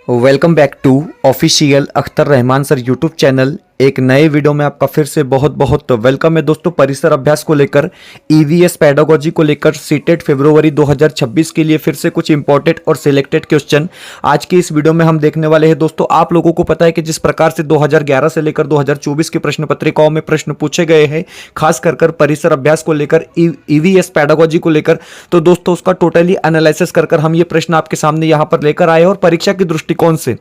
Welcome back to official Akhtar Rahman sir YouTube channel. एक नए video में आपका फिर से बहुत बहुत वेलकम है दोस्तों। परिसर अभ्यास को लेकर ईवीएस पेडागोजी को लेकर सीटेट फरवरी 2026 के लिए फिर से कुछ इंपॉर्टेंट और सिलेक्टेड क्वेश्चन आज की इस वीडियो में हम देखने वाले हैं दोस्तों। आप लोगों को पता है कि जिस प्रकार से 2011 से लेकर 2024 की प्रश्न पत्रिकाओं में प्रश्न पूछे गए हैं, खास कर परिसर अभ्यास को लेकर, ईवीएस पेडागोजी को लेकर, तो दोस्तों उसका टोटली एनालिसिस कर हम ये प्रश्न आपके सामने यहां पर लेकर आए और परीक्षा के दृष्टिकोण से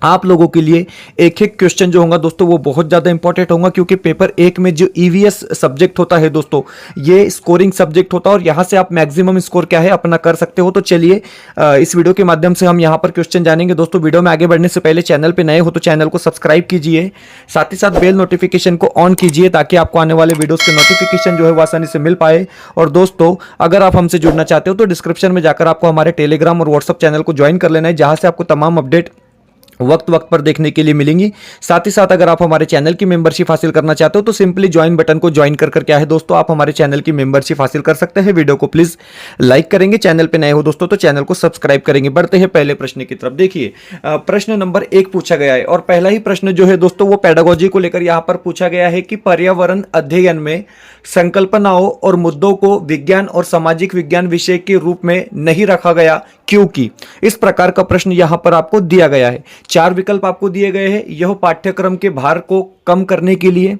आप लोगों के लिए एक एक क्वेश्चन जो होगा दोस्तों वो बहुत ज़्यादा इंपॉर्टेंट होगा, क्योंकि पेपर एक में जो ईवीएस सब्जेक्ट होता है दोस्तों ये स्कोरिंग सब्जेक्ट होता है और यहां से आप मैक्सिमम स्कोर क्या है अपना कर सकते हो। तो चलिए इस वीडियो के माध्यम से हम यहां पर क्वेश्चन जानेंगे दोस्तों। वीडियो में आगे बढ़ने से पहले चैनल पर नए हो तो चैनल को सब्सक्राइब कीजिए, साथ ही साथ बेल नोटिफिकेशन को ऑन कीजिए ताकि आपको आने वाले वीडियोज़ के नोटिफिकेशन जो है वो आसानी से मिल पाए। और दोस्तों अगर आप हमसे जुड़ना चाहते हो तो डिस्क्रिप्शन में जाकर आपको हमारे टेलीग्राम और व्हाट्सअप चैनल को ज्वाइन कर लेना है, जहां से आपको तमाम अपडेट वक्त वक्त पर देखने के लिए मिलेंगी। साथ ही साथ अगर आप हमारे चैनल की मेंबरशिप हासिल करना चाहते हो तो सिंपली ज्वाइन बटन को ज्वाइन कर क्या है दोस्तों आप हमारे चैनल की मेंबरशिप हासिल कर सकते हैं। वीडियो को प्लीज लाइक करेंगे, चैनल पे नए हो दोस्तों तो चैनल को सब्सक्राइब करेंगे। बढ़ते हैं पहले प्रश्न की तरफ। देखिए प्रश्न नंबर 1 पूछा गया है और पहला ही प्रश्न जो है दोस्तों वो पेडागोजी को लेकर यहां पर पूछा गया है कि पर्यावरण अध्ययन में संकल्पनाओं और मुद्दों को विज्ञान और सामाजिक विज्ञान विषय के रूप में नहीं रखा गया, क्योंकि इस प्रकार का प्रश्न यहां पर आपको दिया गया है। 4 विकल्प आपको दिए गए हैं। यह पाठ्यक्रम के भार को कम करने के लिए,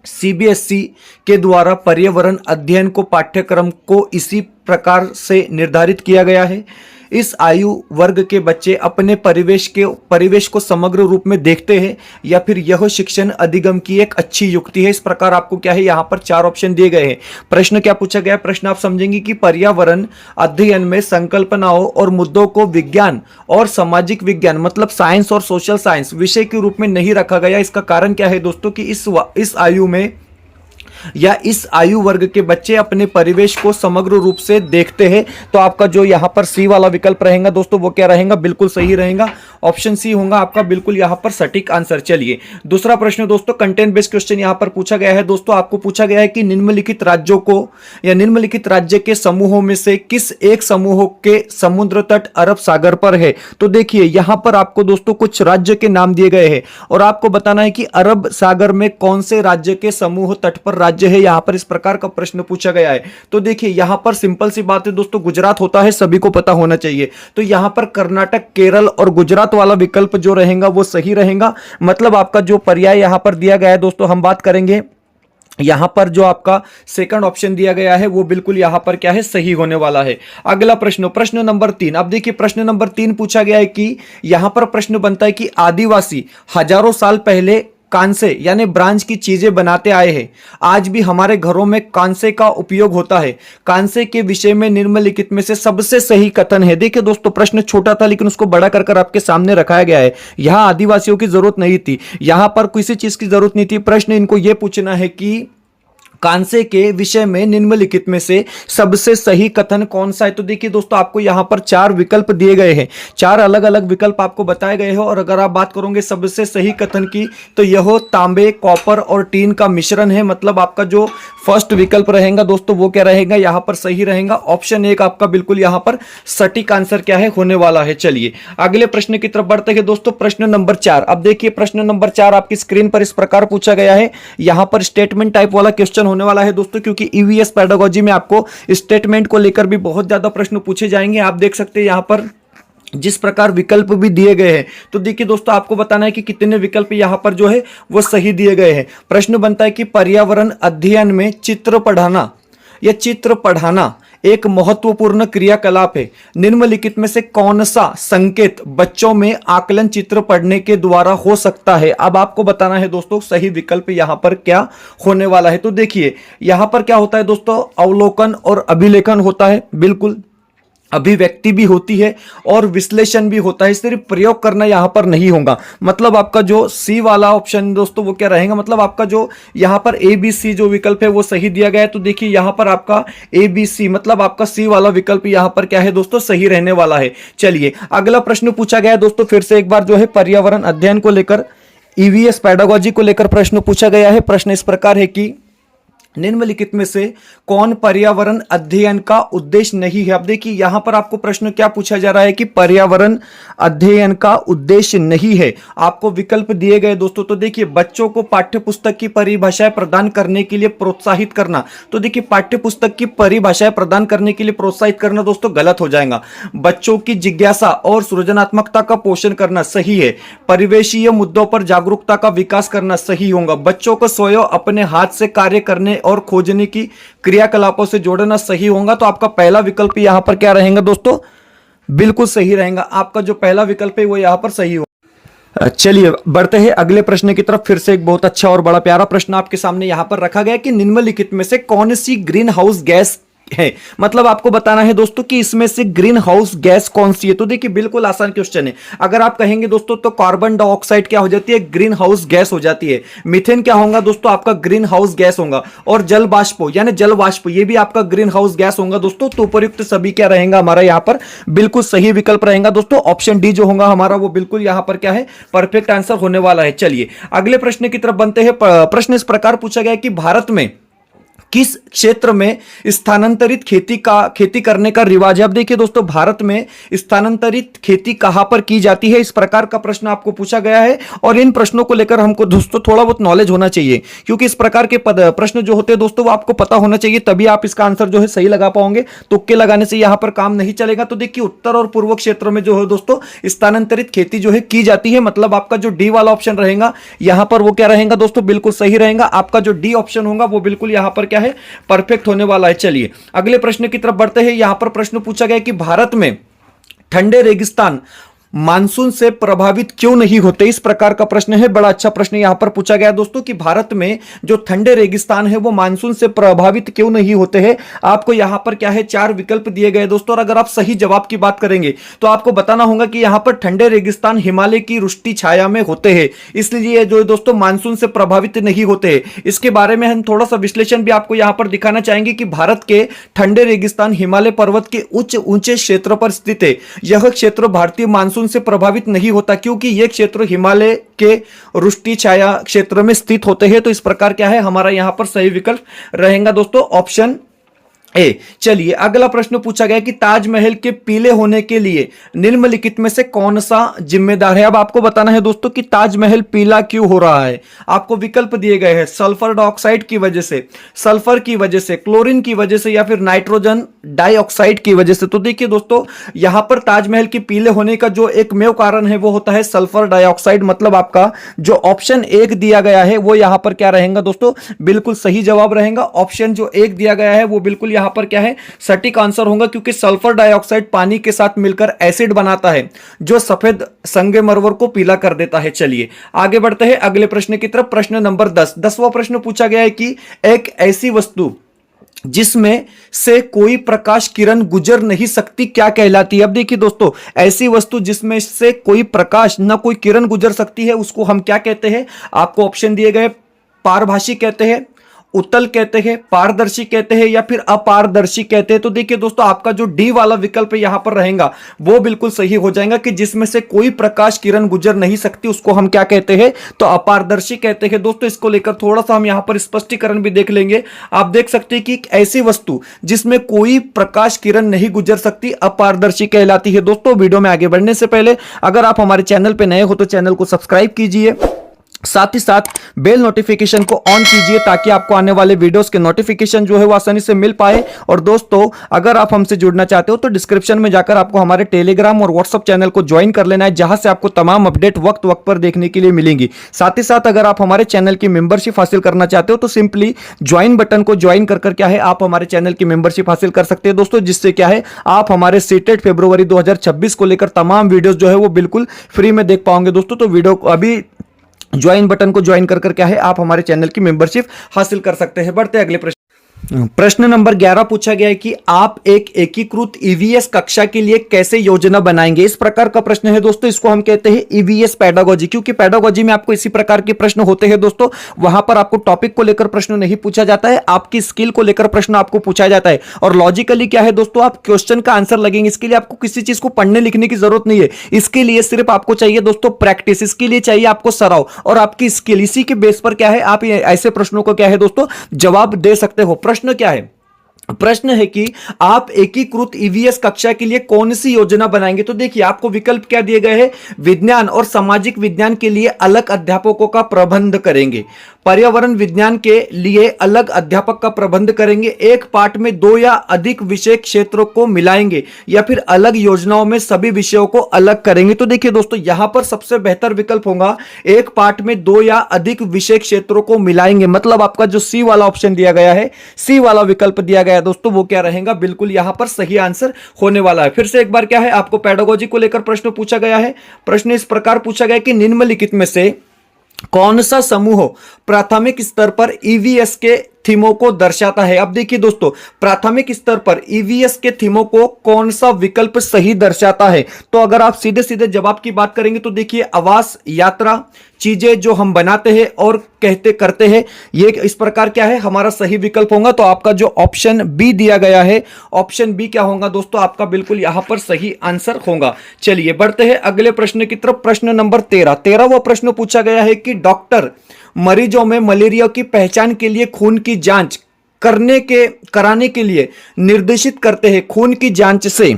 सीबीएसई के द्वारा पर्यावरण अध्ययन को पाठ्यक्रम को इसी प्रकार से निर्धारित किया गया है, इस आयु वर्ग के बच्चे अपने परिवेश को समग्र रूप में देखते हैं, या फिर यह शिक्षण अधिगम की एक अच्छी युक्ति है। इस प्रकार आपको क्या है यहां पर 4 ऑप्शन दिए गए हैं। प्रश्न क्या पूछा गया है? प्रश्न आप समझेंगे कि पर्यावरण अध्ययन में संकल्पनाओं और मुद्दों को विज्ञान और सामाजिक विज्ञान मतलब साइंस और सोशल साइंस विषय के रूप में नहीं रखा गया। इसका कारण क्या है दोस्तों कि इस आयु में या इस आयु वर्ग के बच्चे अपने परिवेश को समग्र रूप से देखते हैं। तो आपका जो यहां पर सी वाला विकल्प रहेगा दोस्तों वो क्या रहेगा? बिल्कुल सही रहेगा, ऑप्शन सी होगा आपका बिल्कुल यहां पर सटीक आंसर। चलिए दूसरा प्रश्न दोस्तों कंटेंट बेस्ड क्वेश्चन यहां पर पूछा गया है दोस्तों। आपको पूछा गया है कि निम्नलिखित राज्यों को या निम्नलिखित राज्य के समूहों में से किस एक समूह के समुद्र तट अरब सागर पर है। तो देखिए यहां पर आपको दोस्तों कुछ राज्य के नाम दिए गए हैं और आपको बताना है कि अरब सागर में कौन से राज्य के समूह तट पर राज्य है। यहां पर इस प्रकार का प्रश्न पूछा गया है। तो देखिए यहां पर सिंपल सी बात है दोस्तों, गुजरात होता है, सभी को पता होना चाहिए। तो यहां पर कर्नाटक, केरल और गुजरात वाला विकल्प जो रहेगा वो सही रहेगा। मतलब आपका जो पर्याय यहां पर दिया गया है दोस्तों, हम बात करेंगे यहां पर जो आपका सेकंड ऑप्शन दिया गया है वो बिल्कुल यहां पर क्या है सही होने वाला है। अगला प्रश्न, प्रश्न नंबर 3। अब देखिए प्रश्न नंबर 3 पूछा गया है कि यहां पर प्रश्न बनता है कि आदिवासी हजारों साल पहले कांसे यानी ब्रांज की चीजें बनाते आए हैं, आज भी हमारे घरों में कांसे का उपयोग होता है। कांसे के विषय में निम्नलिखित में से सबसे सही कथन है। देखिए दोस्तों प्रश्न छोटा था लेकिन उसको बड़ा कर आपके सामने रखाया गया है। यहां आदिवासियों की जरूरत नहीं थी, यहां पर किसी चीज की जरूरत नहीं थी। प्रश्न इनको यह पूछना है कि कांसे के विषय में निम्नलिखित में से सबसे सही कथन कौन सा है। तो देखिए दोस्तों आपको यहां पर 4 विकल्प दिए गए हैं, 4 अलग अलग विकल्प आपको बताए गए हैं। और अगर आप बात करोगे सबसे सही कथन की तो यह तांबे, कॉपर और टीन का मिश्रण है। मतलब आपका जो फर्स्ट विकल्प रहेगा दोस्तों वो क्या रहेगा यहां पर सही रहेगा। ऑप्शन 1 आपका बिल्कुल यहां पर सटीक आंसर क्या है होने वाला है। चलिए अगले प्रश्न की तरफ बढ़ते हैं दोस्तों। प्रश्न नंबर 4। अब देखिए प्रश्न नंबर 4 आपकी स्क्रीन पर इस प्रकार पूछा गया है। यहां पर स्टेटमेंट टाइप वाला क्वेश्चन होने वाला है दोस्तों, क्योंकि ईवीएस पेडागोजी में आपको स्टेटमेंट को लेकर भी बहुत ज्यादा प्रश्न पूछे जाएंगे। आप देख सकते हैं यहां पर जिस प्रकार विकल्प भी दिए गए हैं। तो देखिए दोस्तों आपको बताना है कि कितने विकल्प यहां पर जो है वो सही दिए गए हैं। प्रश्न बनता है कि पर्यावरण अध्ययन में चित्र पढ़ाना एक महत्वपूर्ण क्रियाकलाप है। निम्नलिखित में से कौन सा संकेत बच्चों में आकलन चित्र पढ़ने के द्वारा हो सकता है। अब आपको बताना है दोस्तों सही विकल्प यहां पर क्या होने वाला है। तो देखिए यहां पर क्या होता है दोस्तों, अवलोकन और अभिलेखन होता है, बिल्कुल अभिव्यक्ति भी होती है और विश्लेषण भी होता है। सिर्फ प्रयोग करना यहां पर नहीं होगा। मतलब आपका जो सी वाला ऑप्शन दोस्तों वो क्या रहेगा, मतलब आपका जो यहां पर ए बी सी जो विकल्प है वो सही दिया गया है। तो देखिए यहां पर आपका ए बी सी मतलब आपका सी वाला विकल्प यहां पर क्या है दोस्तों सही रहने वाला है। चलिए अगला प्रश्न पूछा गया है दोस्तों, फिर से एक बार जो है पर्यावरण अध्ययन को लेकर, ईवीएस पेडागोजी को लेकर प्रश्न पूछा गया है। प्रश्न इस प्रकार है कि निम्नलिखित में से कौन पर्यावरण अध्ययन का उद्देश्य नहीं है। अब देखिए यहां पर आपको प्रश्न क्या पूछा जा रहा है कि पर्यावरण अध्ययन का उद्देश्य नहीं है। आपको विकल्प दिए गए दोस्तों, तो देखिए बच्चों को पाठ्य पुस्तक की परिभाषाएं प्रदान करने के लिए प्रोत्साहित करना, तो देखिए पाठ्य पुस्तक की परिभाषाएं प्रदान करने के लिए प्रोत्साहित करना दोस्तों गलत हो जाएगा। बच्चों की जिज्ञासा और सृजनात्मकता का पोषण करना सही है। परिवेशीय मुद्दों पर जागरूकता का विकास करना सही होगा। बच्चों को स्वयं अपने हाथ से कार्य करने और खोजने की क्रियाकलापों से जोड़ना सही होगा। तो आपका पहला विकल्प यहां पर क्या रहेगा दोस्तों, बिल्कुल सही रहेगा। आपका जो पहला विकल्प है वो यहां पर सही होगा। चलिए बढ़ते हैं अगले प्रश्न की तरफ। फिर से एक बहुत अच्छा और बड़ा प्यारा प्रश्न आपके सामने यहां पर रखा गया कि निम्नलिखित में से कौन सी ग्रीन हाउस गैस है, मतलब आपको बताना है दोस्तों कि इसमें से ग्रीन हाउस गैस कौन सी है। तो देखिए बिल्कुल आसान क्वेश्चन है। अगर आप कहेंगे दोस्तों तो कार्बन डाइऑक्साइड क्या हो जाती है, ग्रीन हाउस गैस हो जाती है। मीथेन क्या होगा दोस्तों, आपका ग्रीन हाउस गैस होगा। और जल वाष्प यानी जल वाष्प ये भी आपका ग्रीन हाउस गैस होगा दोस्तों। तो उपयुक्त सभी क्या रहेगा हमारा यहां पर बिल्कुल सही विकल्प रहेगा दोस्तों। ऑप्शन डी जो होगा हमारा वो बिल्कुल यहां पर क्या है, परफेक्ट आंसर होने वाला है। चलिए अगले प्रश्न की तरफ बनते हैं। प्रश्न इस प्रकार पूछा गया कि भारत में किस क्षेत्र में स्थानांतरित खेती करने का रिवाज है। अब देखिए दोस्तों भारत में स्थानांतरित खेती कहां पर की जाती है, इस प्रकार का प्रश्न आपको पूछा गया है। और इन प्रश्नों को लेकर हमको दोस्तों थोड़ा बहुत नॉलेज होना चाहिए, क्योंकि इस प्रकार के प्रश्न जो होते हैं दोस्तों वो आपको पता होना चाहिए, तभी आप इसका आंसर जो है सही लगा पाओगे। तुक्के लगाने से यहां पर काम नहीं चलेगा। तो देखिए उत्तर और पूर्व क्षेत्र में जो है दोस्तों स्थानांतरित खेती जो है की जाती है। मतलब आपका जो डी वाला ऑप्शन रहेगा यहां पर वो क्या रहेगा दोस्तों, बिल्कुल सही रहेगा। आपका जो डी ऑप्शन होगा वो बिल्कुल यहां पर क्या है, परफेक्ट होने वाला है। चलिए अगले प्रश्न की तरफ बढ़ते हैं। यहां पर प्रश्न पूछा गया कि भारत में ठंडे रेगिस्तान मानसून से प्रभावित क्यों नहीं होते, इस प्रकार का प्रश्न है। बड़ा अच्छा प्रश्न यहां पर पूछा गया दोस्तों कि भारत में जो ठंडे रेगिस्तान है वो मानसून से प्रभावित क्यों नहीं होते हैं। आपको यहां पर क्या है, 4 विकल्प दिए गए दोस्तों। और अगर आप सही जवाब की बात करेंगे तो आपको बताना होगा कि यहां पर ठंडे रेगिस्तान हिमालय की रुष्टि छाया में होते हैं, इसलिए जो दोस्तों मानसून से प्रभावित नहीं होते हैं। इसके बारे में हम थोड़ा सा विश्लेषण भी आपको यहां पर दिखाना चाहेंगे कि भारत के ठंडे रेगिस्तान हिमालय पर्वत के ऊंचे क्षेत्र पर स्थित है। यह क्षेत्र भारतीय मानसून से प्रभावित नहीं होता, क्योंकि यह क्षेत्र हिमालय के रुष्टि छाया क्षेत्र में स्थित होते हैं। तो इस प्रकार क्या है, हमारा यहां पर सही विकल्प रहेगा दोस्तों ऑप्शन ए। चलिए अगला प्रश्न पूछा गया कि ताजमहल के पीले होने के लिए निम्नलिखित में से कौन सा जिम्मेदार है। अब आपको बताना है दोस्तों कि ताजमहल पीला क्यों हो रहा है। आपको विकल्प दिए गए हैं सल्फर डाइऑक्साइड की वजह से, सल्फर की वजह से, क्लोरीन की वजह से, या फिर नाइट्रोजन डाइऑक्साइड की वजह से। तो देखिए दोस्तों यहां पर ताजमहल के पीले होने का जो एकमेव कारण है वो होता है सल्फर डाइऑक्साइड। मतलब आपका जो ऑप्शन 1 दिया गया है वो यहां पर क्या रहेगा दोस्तों, बिल्कुल सही जवाब रहेगा। ऑप्शन जो 1 दिया गया है वो बिल्कुल यहां पर क्या है, सटीक आंसर होगा, क्योंकि सल्फर डाइऑक्साइड पानी के साथ मिलकर एसिड बनाता है जो सफेद संगमरमर को पीला कर देता है। चलिए आगे बढ़ते हैं अगले प्रश्न की तरफ। प्रश्न नंबर 10वां प्रश्न पूछा गया है कि एक ऐसी वस्तु जिसमें से कोई प्रकाश किरण गुजर नहीं सकती क्या कहलाती है। अब देखिए दोस्तों ऐसी वस्तु जिसमें से कोई प्रकाश ना कोई किरण गुजर सकती है उसको हम क्या कहते हैं। आपको ऑप्शन दिए गए, पारभासी कहते हैं, उत्तल कहते हैं, पारदर्शी कहते हैं, या फिर अपारदर्शी कहते हैं। तो देखिए दोस्तों आपका जो डी वाला विकल्प यहां पर रहेगा वो बिल्कुल सही हो जाएगा कि जिसमें से कोई प्रकाश किरण गुजर नहीं सकती उसको हम क्या कहते हैं, तो अपारदर्शी कहते हैं। दोस्तों इसको लेकर थोड़ा सा हम यहां पर स्पष्टीकरण भी देख लेंगे। आप देख सकते हैं कि ऐसी वस्तु जिसमें कोई प्रकाश किरण नहीं गुजर सकती अपारदर्शी कहलाती है। दोस्तों वीडियो में आगे बढ़ने से पहले अगर आप हमारे चैनल पर नए हो तो चैनल को सब्सक्राइब कीजिए, साथ ही साथ बेल नोटिफिकेशन को ऑन कीजिए ताकि आपको आने वाले वीडियोस के नोटिफिकेशन जो है वो आसानी से मिल पाए। और दोस्तों अगर आप हमसे जुड़ना चाहते हो तो डिस्क्रिप्शन में जाकर आपको हमारे टेलीग्राम और व्हाट्सएप चैनल को ज्वाइन कर लेना है, जहां से आपको तमाम अपडेट वक्त वक्त पर देखने के लिए मिलेंगी। साथ ही साथ अगर आप हमारे चैनल की मेंबरशिप हासिल करना चाहते हो तो सिंपली ज्वाइन बटन को ज्वाइन कर क्या है आप हमारे चैनल की मेंबरशिप हासिल कर सकते हैं दोस्तों, जिससे क्या है आप हमारे सीटेट फरवरी 2026 को लेकर तमाम वीडियोस जो है वो बिल्कुल फ्री में देख पाओगे दोस्तों। तो वीडियो अभी ज्वाइन बटन को ज्वाइन कर क्या है आप हमारे चैनल की मेंबरशिप हासिल कर सकते हैं। बढ़ते अगले प्रश्न। प्रश्न नंबर 11 पूछा गया है कि आप एक एकीकृत ईवीएस कक्षा के लिए कैसे योजना बनाएंगे। इस प्रकार का प्रश्न है दोस्तों, इसको हम कहते हैं ईवीएस पेडागोजी, क्योंकि पेडागोजी में आपको इसी प्रकार के प्रश्न होते हैं दोस्तों। वहां पर आपको टॉपिक को लेकर प्रश्न नहीं पूछा जाता है, आपकी स्किल को लेकर प्रश्न आपको पूछा जाता है। और लॉजिकली क्या है दोस्तों, आप क्वेश्चन का आंसर लगेंगे। इसके लिए आपको किसी चीज को पढ़ने लिखने की जरूरत नहीं है, इसके लिए सिर्फ आपको चाहिए दोस्तों प्रैक्टिस, इसके लिए चाहिए आपको सराव और आपकी स्किल। इसी के बेस पर क्या है आप ऐसे प्रश्नों को क्या है दोस्तों जवाब दे सकते हो। प्रश्न क्या है, प्रश्न है कि आप एकीकृत ईवीएस कक्षा के लिए कौन सी योजना बनाएंगे। तो देखिए आपको विकल्प क्या दिए गए हैं, विज्ञान और सामाजिक विज्ञान के लिए अलग अध्यापकों का प्रबंध करेंगे, पर्यावरण विज्ञान के लिए अलग अध्यापक का प्रबंध करेंगे, एक पाठ में 2 या अधिक विषय क्षेत्रों को मिलाएंगे, या फिर अलग योजनाओं में सभी विषयों को अलग करेंगे। तो देखिए दोस्तों यहां पर सबसे बेहतर विकल्प होगा एक पाठ में 2 या अधिक विषय क्षेत्रों को मिलाएंगे, मतलब आपका जो सी वाला ऑप्शन दिया गया है, सी वाला विकल्प दिया गया है दोस्तों, वो क्या रहेगा, बिल्कुल यहां पर सही आंसर होने वाला है। फिर से एक बार क्या है, आपको पेडागोजी को लेकर प्रश्न पूछा गया है। प्रश्न इस प्रकार पूछा गया कि निम्नलिखित में से कौन सा समूह प्राथमिक स्तर पर ईवीएस के थीमों को दर्शाता है। अब देखिए दोस्तों प्राथमिक स्तर पर ईवीएस के थीमों को कौन सा विकल्प सही दर्शाता है। तो अगर आप सीधे सीधे जवाब की बात करेंगे तो देखिए आवास, यात्रा, चीजें जो हम बनाते हैं और कहते करते हैं, ये इस प्रकार क्या है हमारा सही विकल्प होगा। तो आपका जो ऑप्शन बी दिया गया है, ऑप्शन बी क्या होगा दोस्तों, आपका बिल्कुल यहां पर सही आंसर होगा। चलिए बढ़ते हैं अगले प्रश्न की तरफ। प्रश्न नंबर 13वां प्रश्न पूछा गया है कि डॉक्टर मरीजों में मलेरिया की पहचान के लिए खून की जांच कराने के लिए निर्देशित करते हैं। खून की जांच से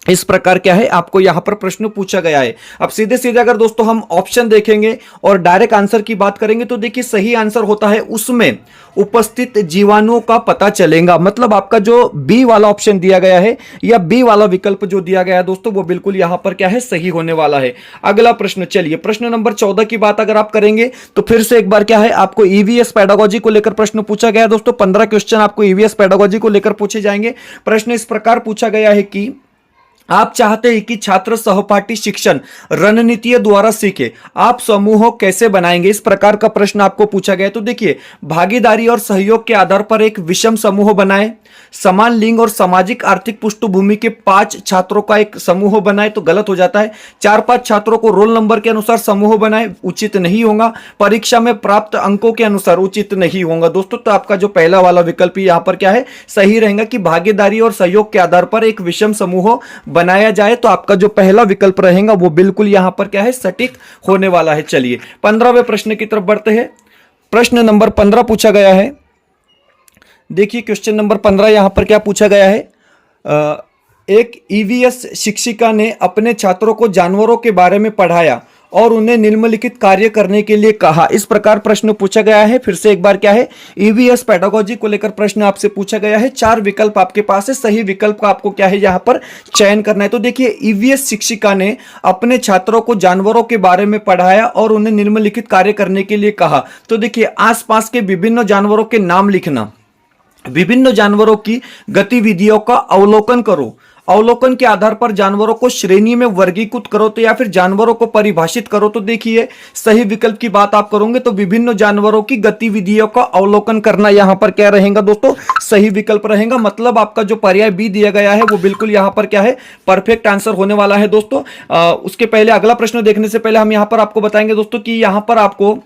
इस प्रकार क्या है आपको यहां पर प्रश्न पूछा गया है। अब सीधे सीधे अगर दोस्तों हम ऑप्शन देखेंगे और डायरेक्ट आंसर की बात करेंगे तो देखिए सही आंसर होता है उसमें उपस्थित जीवाणुओं का पता चलेगा, मतलब आपका जो बी वाला ऑप्शन दिया गया है या बी वाला विकल्प जो दिया गया है दोस्तों वो बिल्कुल यहां पर क्या है सही होने वाला है। अगला प्रश्न, चलिए प्रश्न नंबर 14 की बात अगर आप करेंगे तो फिर से एक बार क्या है आपको ईवीएस पेडागोजी को लेकर प्रश्न पूछा गया है दोस्तों। 15 क्वेश्चन आपको ईवीएस पेडागोजी को लेकर पूछे जाएंगे। प्रश्न इस प्रकार पूछा गया है कि आप चाहते हैं कि छात्र सहपाठी शिक्षण रणनीतियों द्वारा सीखे, आप समूह कैसे बनाएंगे, इस प्रकार का प्रश्न आपको पूछा गया है। तो देखिए भागीदारी और सहयोग के आधार पर एक विषम समूह बनाए, समान लिंग और सामाजिक आर्थिक पृष्ठभूमि के 5 छात्रों का एक समूह बनाए तो गलत हो जाता है, 4-5 छात्रों को रोल नंबर के अनुसार समूह बनाए, उचित नहीं होगा, परीक्षा में प्राप्त अंकों के अनुसार उचित नहीं होगा दोस्तों। तो आपका जो पहला वाला विकल्प यहां पर क्या है सही रहेगा कि भागीदारी और सहयोग के आधार पर एक विषम समूह बनाया जाए, तो आपका जो पहला विकल्प रहेगा वो बिल्कुल यहां पर क्या है सटीक होने वाला है। चलिए 15वें प्रश्न की तरफ बढ़ते हैं। प्रश्न नंबर 15 पूछा गया है। देखिए क्वेश्चन नंबर 15 यहां पर क्या पूछा गया है, एक ईवीएस शिक्षिका ने अपने छात्रों को जानवरों के बारे में पढ़ाया और उन्हें निम्नलिखित कार्य करने के लिए कहा, इस प्रकार प्रश्न पूछा गया है। फिर से एक बार क्या है ईवीएस पेडागोजी को लेकर प्रश्न आपसे पूछा गया है। 4 विकल्प आपके पास है, सही विकल्प का आपको क्या है यहां पर चयन करना है। तो देखिए ईवीएस शिक्षिका ने अपने छात्रों को जानवरों के बारे में पढ़ाया और उन्हें निम्नलिखित कार्य करने के लिए कहा। तो देखिए आसपास के विभिन्न जानवरों के नाम लिखना, विभिन्न जानवरों की गतिविधियों का अवलोकन करो, अवलोकन के आधार पर जानवरों को श्रेणी में वर्गीकृत करो, तो या फिर जानवरों को परिभाषित करो। तो देखिए सही विकल्प की बात आप करोगे तो विभिन्न जानवरों की गतिविधियों का अवलोकन करना यहां पर क्या रहेगा दोस्तों सही विकल्प रहेगा, मतलब आपका जो पर्याय बी दिया गया है वो बिल्कुल यहां पर क्या है परफेक्ट आंसर होने वाला है दोस्तों। उसके पहले अगला प्रश्न देखने से पहले हम यहां पर आपको बताएंगे दोस्तों कि यहां पर आपको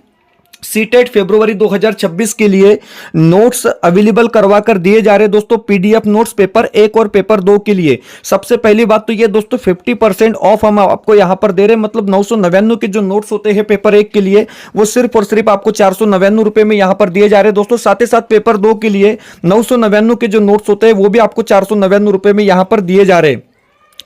सीटेट फरवरी 2026 के लिए नोट्स अवेलेबल करवा कर दिए जा रहे दोस्तों, पीडीएफ नोट्स पेपर 1 और पेपर 2 के लिए। सबसे पहली बात तो ये दोस्तों 50% ऑफ हम आपको यहां पर दे रहे हैं, मतलब 999 के जो नोट्स होते हैं पेपर 1 के लिए वो सिर्फ और सिर्फ आपको 499 रुपए में यहां पर दिए जा रहे हैं दोस्तों। साथ ही साथ पेपर 2 के लिए 999 के जो नोट्स होते हैं वो भी आपको 499 रुपए में यहां पर दिए जा रहे हैं।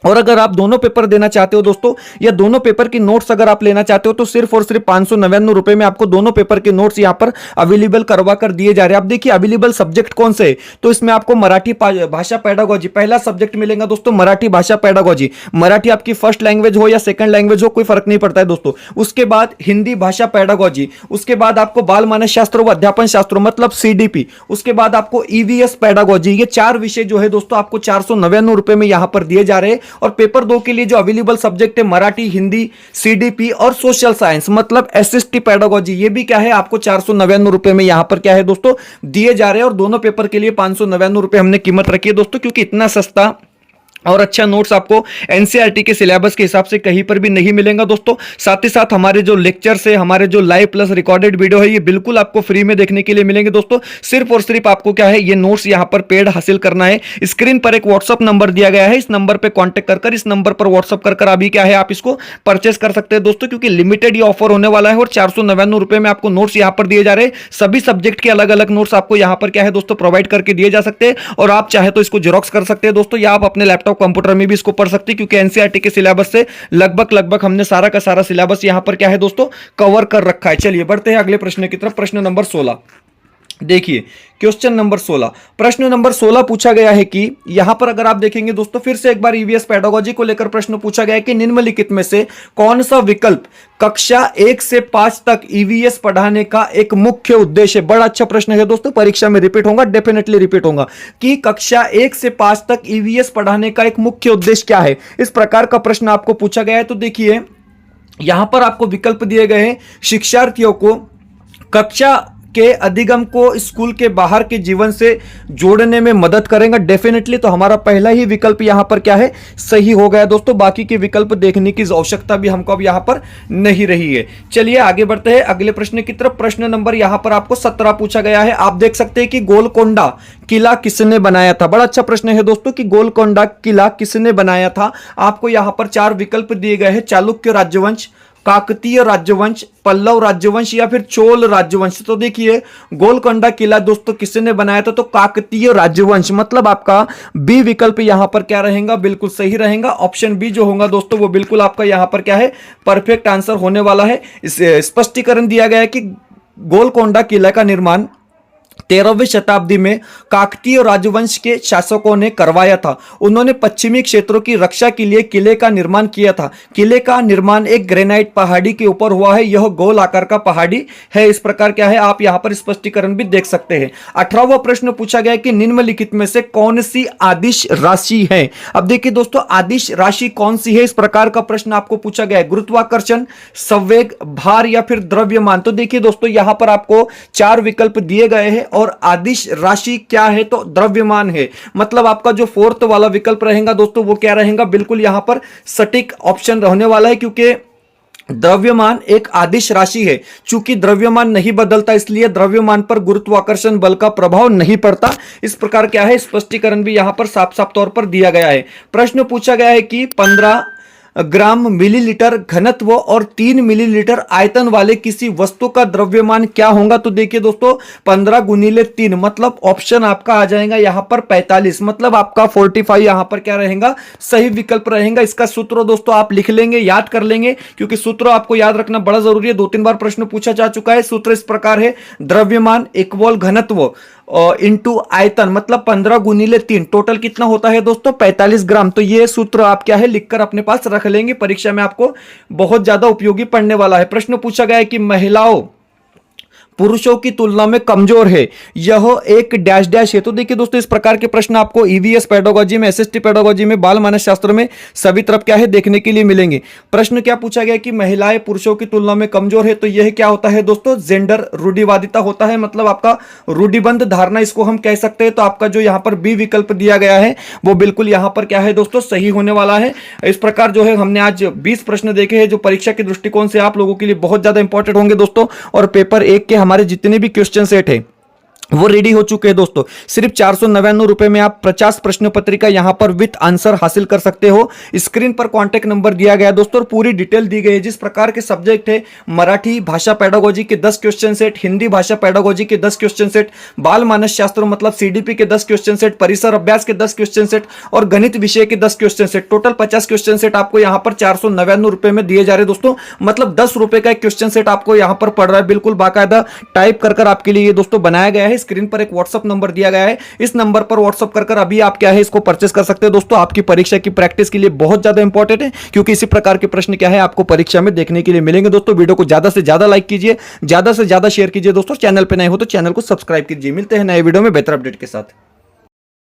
और अगर आप दोनों पेपर देना चाहते हो दोस्तों या दोनों पेपर की नोट्स अगर आप लेना चाहते हो तो सिर्फ और सिर्फ 599 रुपए में आपको दोनों पेपर के नोट्स यहां पर अवेलेबल करवा कर दिए जा रहे हैं। आप देखिए अवेलेबल सब्जेक्ट कौन से है, तो इसमें आपको मराठी भाषा पेडागोजी पहला सब्जेक्ट मिलेगा दोस्तों, मराठी भाषा पेडागोजी। मराठी आपकी फर्स्ट लैंग्वेज हो या सेकंड लैंग्वेज हो कोई फर्क नहीं पड़ता है दोस्तों। उसके बाद हिंदी भाषा पेडागोजी, उसके बाद आपको बाल मानस शास्त्र व अध्यापन शास्त्र मतलब सीडीपी, उसके बाद आपको ईवीएस पेडागोजी। ये 4 विषय जो है दोस्तों आपको 499 रुपए में यहां पर दिए जा रहे हैं। और पेपर 2 के लिए जो अवेलेबल सब्जेक्ट है मराठी, हिंदी, सीडीपी और सोशल साइंस मतलब एसएसटी पेडागोजी, ये भी क्या है आपको 499 रुपए में यहां पर क्या है दोस्तों दिए जा रहे हैं। और दोनों पेपर के लिए 599 रुपए हमने कीमत रखी है दोस्तों, क्योंकि इतना सस्ता और अच्छा नोट्स आपको एनसीईआरटी के सिलेबस के हिसाब से कहीं पर भी नहीं मिलेगा दोस्तों। साथ ही साथ हमारे जो लेक्चर्स है, हमारे जो लाइव प्लस रिकॉर्डेड वीडियो है, ये बिल्कुल आपको फ्री में देखने के लिए मिलेंगे दोस्तों। सिर्फ और सिर्फ आपको क्या है, ये नोट्स यहां पर पेड हासिल करना है। स्क्रीन पर एक व्हाट्सअप नंबर दिया गया है, इस नंबर पर कॉन्टेक्ट कर इस नंबर पर व्हाट्सअप कर अभी क्या है आप इसको परचेस कर सकते हैं दोस्तों, क्योंकि लिमिटेड ये ऑफर होने वाला है और 499 रुपए में आपको नोट्स यहां पर दिए जा रहे हैं। सभी सब्जेक्ट के अलग अलग नोट्स आपको यहां पर क्या है दोस्तों प्रोवाइड करके दिए जा सकते हैं, और आप चाहे तो इसको जेरॉक्स कर सकते हैं दोस्तों, या आप अपने लैपटॉप कंप्यूटर में भी इसको पढ़ सकते हैं, क्योंकि एनसीईआरटी के सिलेबस से लगभग हमने सारा का सारा सिलेबस यहां पर क्या है दोस्तों कवर कर रखा है। चलिए बढ़ते हैं अगले प्रश्न की तरफ। प्रश्न नंबर 16 देखिए, क्वेश्चन नंबर 16। प्रश्न नंबर 16 पूछा गया है कि यहां पर अगर आप देखेंगे दोस्तों, फिर से एक बार ईवीएस पेडागोजी को लेकर प्रश्न पूछा गया है कि निम्नलिखित में से कौन सा विकल्प कक्षा 1 से 5 तक ईवीएस पढ़ाने का एक मुख्य उद्देश्य है। बड़ा अच्छा प्रश्न है दोस्तों, परीक्षा में रिपीट होगा, डेफिनेटली रिपीट होगा कि कक्षा 1 से 5 तक ईवीएस पढ़ाने का एक मुख्य उद्देश्य क्या है। इस प्रकार का प्रश्न आपको पूछा गया है। तो देखिए यहां पर आपको विकल्प दिए गए हैं, शिक्षार्थियों को कक्षा के अधिगम को स्कूल के बाहर के जीवन से जोड़ने में मदद करेगा। डेफिनेटली तो हमारा पहला ही विकल्प यहां पर क्या है, सही हो गया दोस्तों। बाकी के विकल्प देखने की आवश्यकता भी हमको अब यहां पर नहीं रही है। चलिए आगे बढ़ते हैं अगले प्रश्न की तरफ। प्रश्न नंबर यहां पर आपको 17 पूछा गया है। आप देख सकते हैं कि गोलकोंडा किला किसने बनाया था। बड़ा अच्छा प्रश्न है दोस्तों कि गोलकोंडा किला किसने बनाया था। आपको यहां पर 4 विकल्प दिए गए हैं, चालुक्य राज्यवंश, काकतीय राज्यवंश, पल्लव राज्यवंश या फिर चोल राज्यवंश। तो देखिए गोलकोंडा किला दोस्तों किसने बनाया था, तो काकतीय राज्यवंश, मतलब आपका बी विकल्प यहां पर क्या रहेगा, बिल्कुल सही रहेगा। ऑप्शन बी जो होगा दोस्तों वो बिल्कुल आपका यहां पर क्या है, परफेक्ट आंसर होने वाला है। इस स्पष्टीकरण दिया गया है कि गोलकोंडा किला का निर्माण 13वीं शताब्दी में काकतीय राजवंश के शासकों ने करवाया था। उन्होंने पश्चिमी क्षेत्रों की रक्षा के लिए किले का निर्माण किया था। किले का निर्माण एक ग्रेनाइट पहाड़ी के ऊपर हुआ है, यह गोल आकार का पहाड़ी है। इस प्रकार क्या है, आप यहां पर स्पष्टीकरण भी देख सकते हैं। 18वां प्रश्न पूछा गया कि निम्नलिखित में से कौन सी आदिश राशि है। अब देखिए दोस्तों आदिश राशि कौन सी है, इस प्रकार का प्रश्न आपको पूछा गया है। गुरुत्वाकर्षण, संवेग, भार या फिर द्रव्यमान। तो देखिए दोस्तों यहां पर आपको 4 विकल्प दिए गए हैं और आदिश राशि क्या है, तो द्रव्यमान है। मतलब आपका जो 4th वाला विकल्प रहेगा दोस्तों वो क्या रहेगा, बिल्कुल यहां पर सटीक ऑप्शन रहने वाला है, क्योंकि द्रव्यमान एक आदिश राशि है। चूंकि द्रव्यमान नहीं बदलता इसलिए द्रव्यमान पर गुरुत्वाकर्षण बल का प्रभाव नहीं पड़ता। इस प्रकार क्या है, स्पष्टीकरण भी यहां पर साफ साफ तौर पर दिया गया है। प्रश्न पूछा गया है कि 15 ग्राम मिलीलीटर घनत्व और 3 मिलीलीटर आयतन वाले किसी वस्तु का द्रव्यमान क्या होगा। तो देखिए दोस्तों 15 गुणिले 3 मतलब ऑप्शन आपका आ जाएगा यहां पर 45, मतलब आपका 45 यहां पर क्या रहेगा, सही विकल्प रहेगा। इसका सूत्र दोस्तों आप लिख लेंगे, याद कर लेंगे, क्योंकि सूत्र आपको याद रखना बड़ा जरूरी है। 2-3 बार प्रश्न पूछा जा चुका है। सूत्र इस प्रकार है, द्रव्यमान इक्वल घनत्व इंटू आयतन, मतलब 15 गुणिले 3 टोटल कितना होता है दोस्तों, 45 ग्राम। तो ये सूत्र आप क्या है लिखकर अपने पास रख लेंगे, परीक्षा में आपको बहुत ज्यादा उपयोगी पड़ने वाला है। प्रश्न पूछा गया है कि महिलाओं पुरुषों की तुलना में कमजोर है, यह एक डैश डैश है। तो देखिए दोस्तों इस प्रकार के प्रश्न आपको ईवीएस पेडागोजी में, एसएसटी पेडागोजी में, बाल मानस शास्त्र में सभी तरफ क्या है देखने के लिए मिलेंगे। प्रश्न क्या पूछा गया कि महिलाएं पुरुषों की तुलना में कमजोर है। तो यह क्या होता है दोस्तों, जेंडर रूढ़िवादिता होता है, मतलब आपका रूढ़िबंध धारणा इसको हम कह सकते हैं। तो आपका जो यहां पर बी विकल्प दिया गया है वो बिल्कुल यहां पर क्या है दोस्तों सही होने वाला है। इस प्रकार जो है हमने आज 20 प्रश्न देखे हैं जो परीक्षा के दृष्टिकोण से आप लोगों के लिए बहुत ज्यादा इंपॉर्टेंट होंगे दोस्तों। और पेपर 1 के हमारे जितने भी क्वेश्चन सेट है वो रेडी हो चुके हैं दोस्तों। सिर्फ 499 रुपए में आप 50 प्रश्न पत्रिका यहां पर विथ आंसर हासिल कर सकते हो। स्क्रीन पर कांटेक्ट नंबर दिया गया है दोस्तों और पूरी डिटेल दी गई है। जिस प्रकार के सब्जेक्ट है, मराठी भाषा पेडागोजी के 10 क्वेश्चन सेट, हिंदी भाषा पेडागोजी के 10 क्वेश्चन सेट, बाल मानस शास्त्र मतलब सीडीपी के 10 क्वेश्चन सेट, परिसर अभ्यास के 10 क्वेश्चन सेट और गणित विषय के 10 question set, total 50 question set आपको यहां पर 499 रुपए में दिए जा रहे दोस्तों। मतलब 10 रुपए का एक क्वेश्चन सेट आपको यहां पर पड़ रहा है, बिल्कुल बाकायदा टाइप कर आपके लिए ये दोस्तों बनाया गया है। स्क्रीन पर एक व्हाट्सएप नंबर दिया गया है, इस नंबर पर व्हाट्सएप कर अभी आप क्या है इसको परचेस कर सकते हैं दोस्तों। आपकी परीक्षा की प्रैक्टिस के लिए बहुत ज्यादा इंपॉर्टेंट है, क्योंकि इसी प्रकार के प्रश्न क्या है आपको परीक्षा में देखने के लिए मिलेंगे दोस्तों। वीडियो को ज्यादा से ज्यादा लाइक कीजिए, ज्यादा से ज्यादा शेयर कीजिए दोस्तों। चैनल पे नए हो तो चैनल को सब्सक्राइब कीजिए। मिलते हैं नए वीडियो में बेहतर अपडेट के साथ।